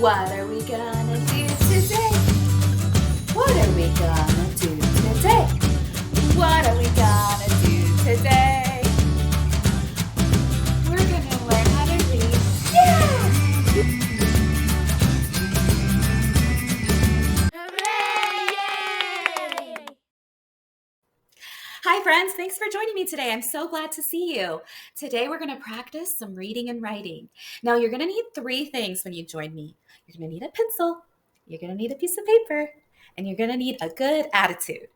What are we gonna do today? What are we gonna do today? What are we gonna do today? We're gonna learn how to read. Yeah! Hooray! Hi friends, thanks for joining me today. I'm so glad to see you. Today we're going to practice some reading and writing. Now you're going to need 3 things when you join me. You're going to need a pencil, you're going to need a piece of paper, and you're going to need a good attitude.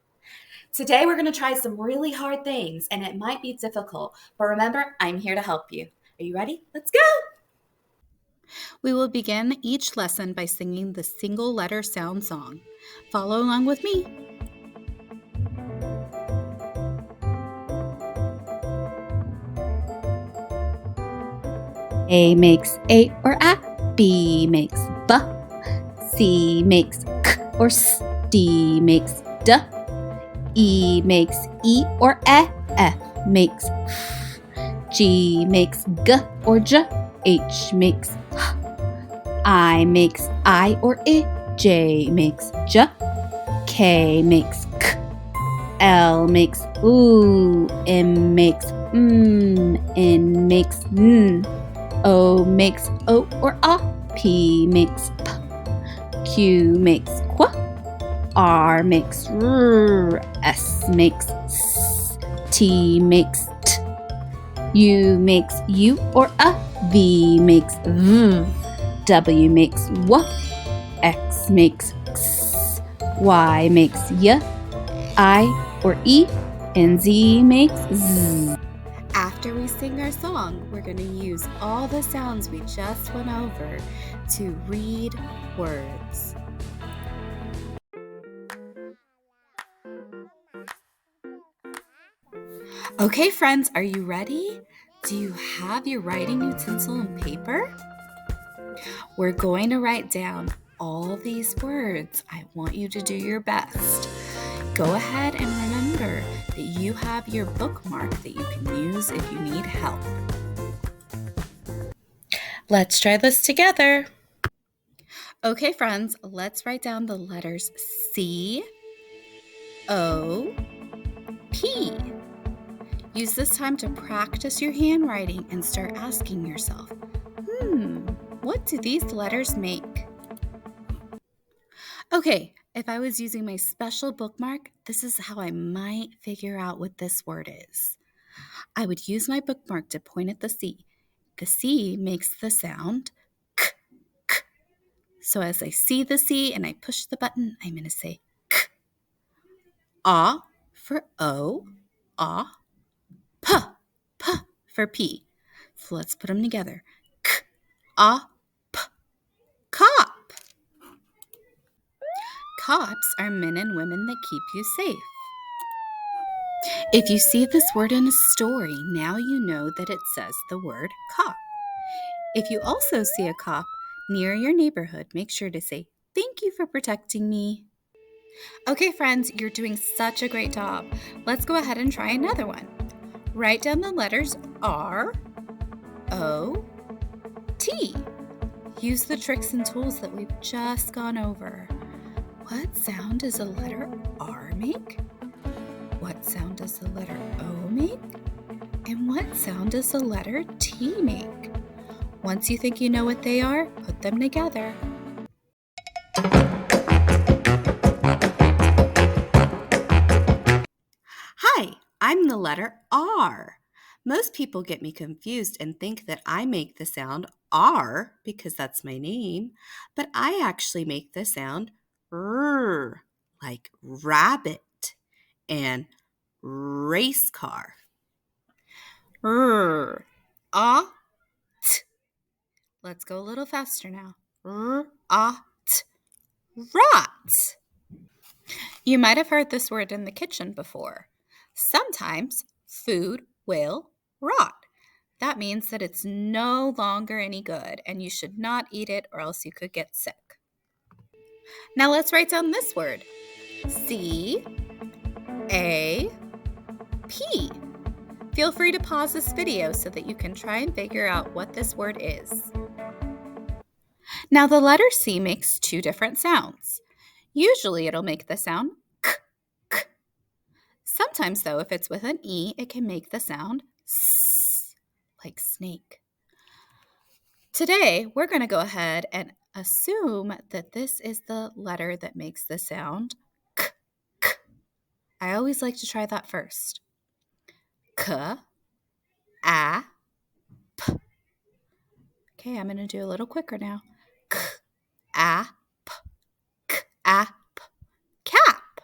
Today we're going to try some really hard things and it might be difficult, but remember, I'm here to help you. Are you ready? Let's go! We will begin each lesson by singing the single letter sound song. Follow along with me. A makes A or A, B makes B, C makes K or S, D makes D, E makes E or E, F makes F, G makes G or J, H makes H, I makes I or I, J makes J, K makes K, L makes OO, M makes N makes N, O makes O or A, P makes P, Q makes Qu, R makes R, S makes S, T makes T, U makes U or A, V makes V, W makes W, X makes X, Y makes Y, I or E, and Z makes Z. After we sing our song, we're going to use all the sounds we just went over to read words. Okay, friends, are you ready? Do you have your writing utensil and paper? We're going to write down all these words. I want you to do your best. Go ahead and remember that you have your bookmark that you can use if you need help. Let's try this together. Okay, friends, let's write down the letters C, O, P. Use this time to practice your handwriting and start asking yourself, what do these letters make? Okay, if I was using my special bookmark, this is how I might figure out what this word is. I would use my bookmark to point at the C. The C makes the sound K, K. So as I see the C and I push the button, I'm going to say K. A for O, A. P, P for P. So let's put them together. K, A, P. Cop. Cops are men and women that keep you safe. If you see this word in a story, now you know that it says the word cop. If you also see a cop near your neighborhood, make sure to say, "Thank you for protecting me." Okay, friends, you're doing such a great job. Let's go ahead and try another one. Write down the letters R, O, T. Use the tricks and tools that we've just gone over. What sound does the letter R make? What sound does the letter O make? And what sound does the letter T make? Once you think you know what they are, put them together. Hi, I'm the letter R. Most people get me confused and think that I make the sound R because that's my name, but I actually make the sound R, like rabbit and race car. R, A, T. Let's go a little faster now. R, A, T. Rot. You might have heard this word in the kitchen before. Sometimes food will rot. That means that it's no longer any good and you should not eat it or else you could get sick. Now let's write down this word. C, A, P. Feel free to pause this video so that you can try and figure out what this word is. Now the letter C makes two different sounds. Usually it'll make the sound k, k. Sometimes though, if it's with an E, it can make the sound S, like snake. Today, we're going to go ahead and assume that this is the letter that makes the sound k, k. I always like to try that first. K, a, p. Okay, I'm going to do a little quicker now. K, a, p, k, a, p. Cap.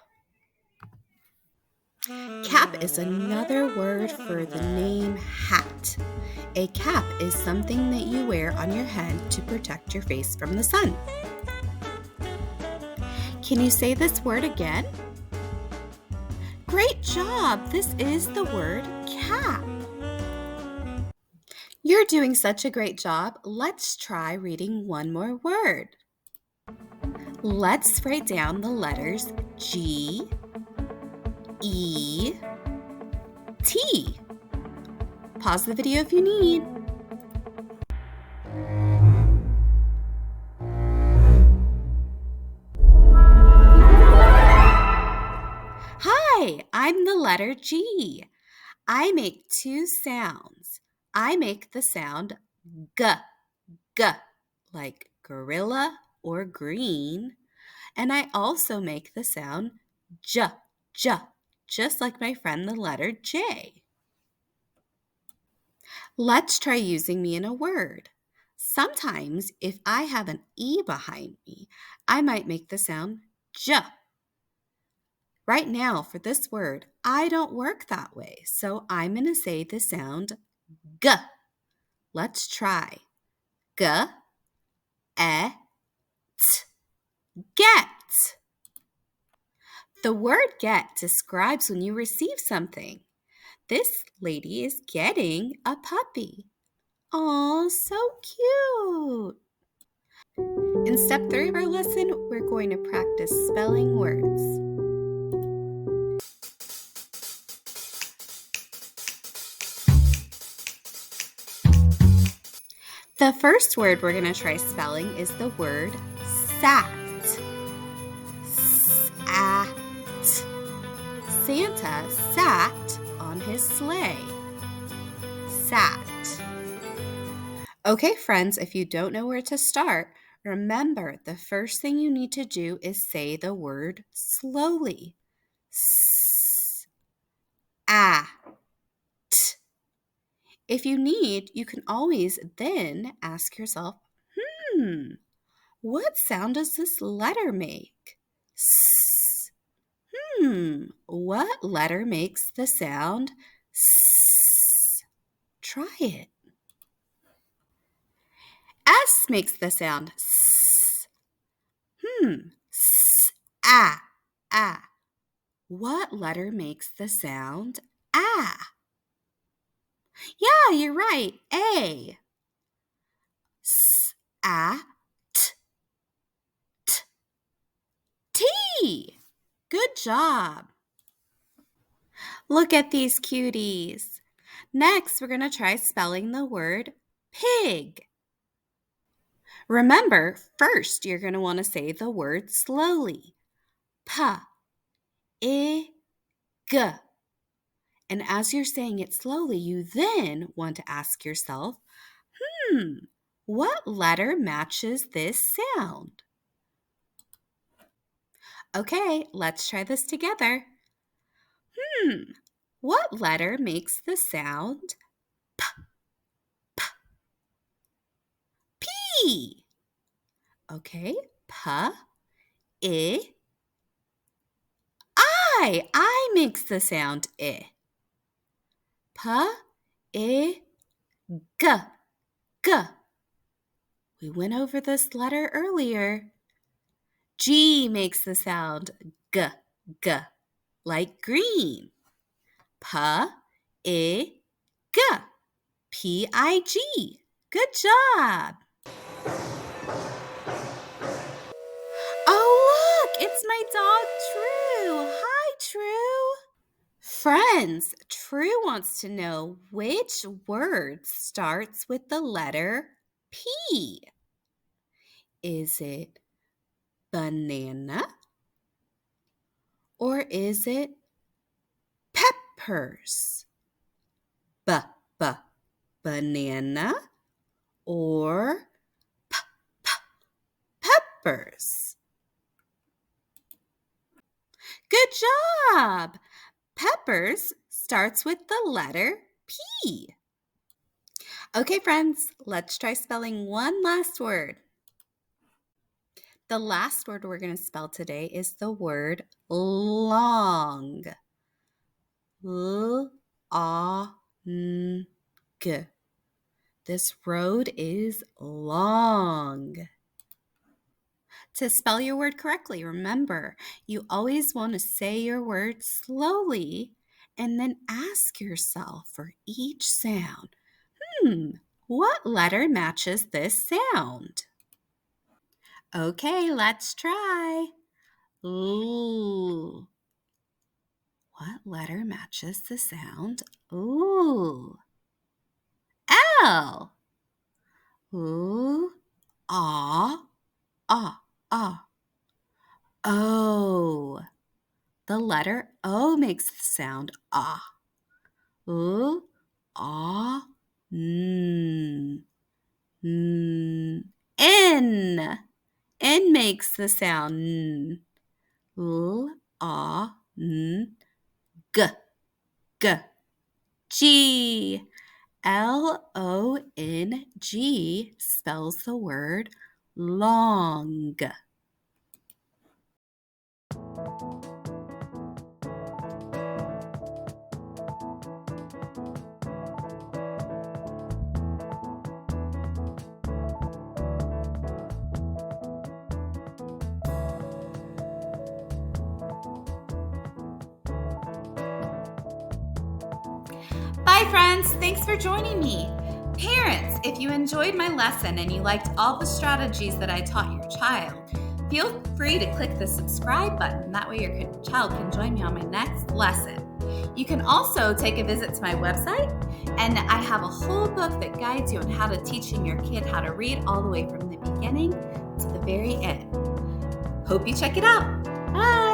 Cap is another word for the name hat. A cap is something that you wear on your head to protect your face from the sun. Can you say this word again? Great job! This is the word cap. You're doing such a great job. Let's try reading one more word. Let's write down the letters G, E, T. Pause the video if you need. Hi, I'm the letter G. I make two sounds. I make the sound G, G, like gorilla or green. And I also make the sound J, J, just like my friend the letter J. Let's try using me in a word. Sometimes if I have an E behind me, I might make the sound J. Right now, for this word, I don't work that way, so I'm going to say the sound G. Let's try. G, e, t, get. The word get describes when you receive something. This lady is getting a puppy. Aw, so cute. In step 3 of our lesson, we're going to practice spelling words. The first word we're going to try spelling is the word sat. Sat. Santa sat on his sleigh. Sat. Okay, friends, if you don't know where to start, remember the first thing you need to do is say the word slowly. S, a, t. If you need, you can always then ask yourself, what sound does this letter make? S. What letter makes the sound S? Try it. S makes the sound S. S, a, a. What letter makes the sound A? Yeah, you're right. A. S, a, t, t, T. Good job. Look at these cuties. Next, we're going to try spelling the word pig. Remember, first you're going to want to say the word slowly. P, I, G. And as you're saying it slowly, you then want to ask yourself, what letter matches this sound? Okay, let's try this together. What letter makes the sound P? P. P. Okay, P, I. I makes the sound I. P, I, G, G. We went over this letter earlier. G makes the sound G, G, like green. P, I, G, P-I-G. Good job. Oh, look, it's my dog, True. Hi, True. Friends, True wants to know which word starts with the letter P. Is it banana? Or is it peppers? Banana or peppers? Good job! Peppers starts with the letter P. Okay, friends, let's try spelling one last word. The last word we're going to spell today is the word long. L-A-N-G. This road is long. To spell your word correctly, remember, you always want to say your word slowly and then ask yourself for each sound, what letter matches this sound? Okay, let's try. Ooh. What letter matches the sound? Ooh. L. Ooh. Ah. Ah. Ah. O. The letter O makes the sound ah. Ooh. Ah. N. N. N makes the sound N. L, A, N, G, G. G. L-O-N-G spells the word long. Bye, friends. Thanks for joining me. Parents, if you enjoyed my lesson and you liked all the strategies that I taught your child, feel free to click the subscribe button. That way your child can join me on my next lesson. You can also take a visit to my website, and I have a whole book that guides you on how to teaching your kid how to read all the way from the beginning to the very end. Hope you check it out. Bye.